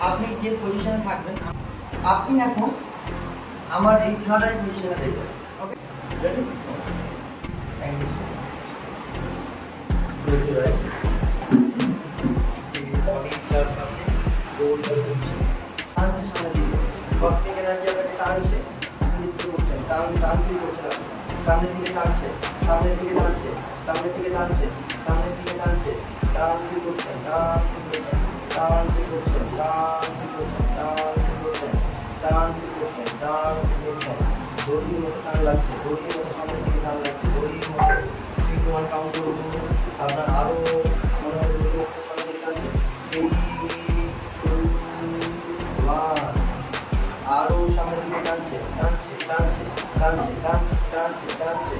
আপনি যে পজিশনে থাকবেন, আপনি এখন আমার এই থার্ড আই পজিশনে দেখবেন। Okay, ready? Close your eyes. Body চারপাশে গোল করছে, টানছে সামনের দিকে, কসমিক এনার্জি আপনাকে টানছে, আপনি কিছু করছেন, টান ফিল করছেন, সামনের দিকে টানছে, সামনের দিকে টানছে, সামনের দিকে টানছে, সামনের দিকে টানছে, টান ফিল করছেন, টান ফিল করছেন, টান ফিল করছেন, টান ফিল করছেন, টান ফিল করছেন, টান ফিল করছেন, টান ফিল করছেন, দড়ির মতো টান লাগছে, দড়ির মতো সামনের দিকে টান লাগছে, দড়ির মতো 3 to 1 কাউন্ট করুন। আপনার আরো মনে হয় দড়ির মতো সামনের দিকে টানছে, 3 2 1, আরো সামনের দিকে টানছে, টানছে, টানছে, টানছে, টানছে, টানছে, টানছে,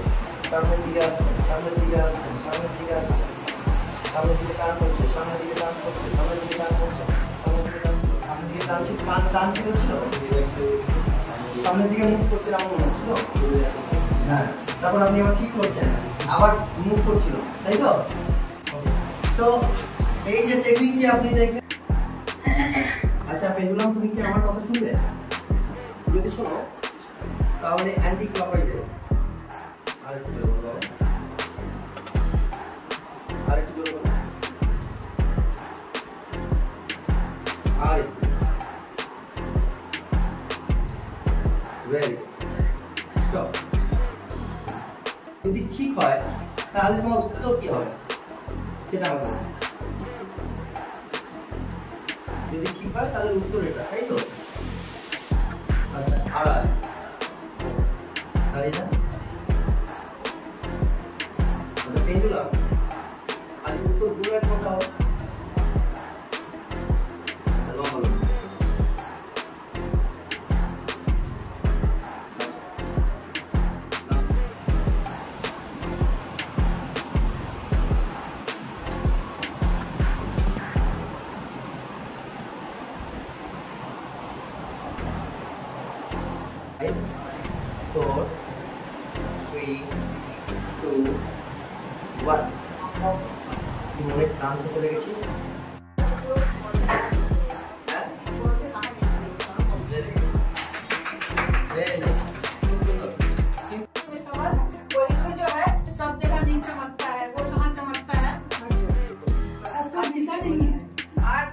সামনের দিকে আসছে, সামনের দিকে আসছে, সামনের দিকে আসছে, সামনের দিকে টান করছে, সামনের দিকে টান করছে, সামনের দিকে টান করছে, সামনের দিকে টান, সামনের দিকে টানছে, টান কি হচ্ছিল? সামনের দিকে মুভ করছে, এমন মনে হচ্ছিল। হ্যাঁ, তারপর আপনি আবার কি করছেন, আবার মুভ করছিল, তাই তো? সো এই যে টেকনিকটি আপনি দেখবেন। আচ্ছা পেন্ডুলাম, তুমি কি আমার কথা শুনবে? যদি শোনো তাহলে অ্যান্টি ক্লকওয়াইজ করো। আরেকটু জোরে বলো, আরেকটু জোরে বলো, আরেকটু। Very good, stop. যদি ঠিক হয় তাহলে তোমার উত্তর কি হবে সেটা আমাকে বলো। যদি ঠিক হয় তাহলে উত্তর এটা, তাই তো? আচ্ছা, আড়াই দাঁড়িয়ে যান। আচ্ছা পেন্ডুলাম, আজ উত্তর গুলো একবার দাও। আচ্ছা লম্বা লম্বা। Five, 4, 3, 2, 1. তুই মনে ট্রান্সে চলে গেছিস? হ্যাঁ? Very good. कोई जो है सब जगह नहीं चमकता है, वो कहाँ चमकता है? नहीं है। आर्ट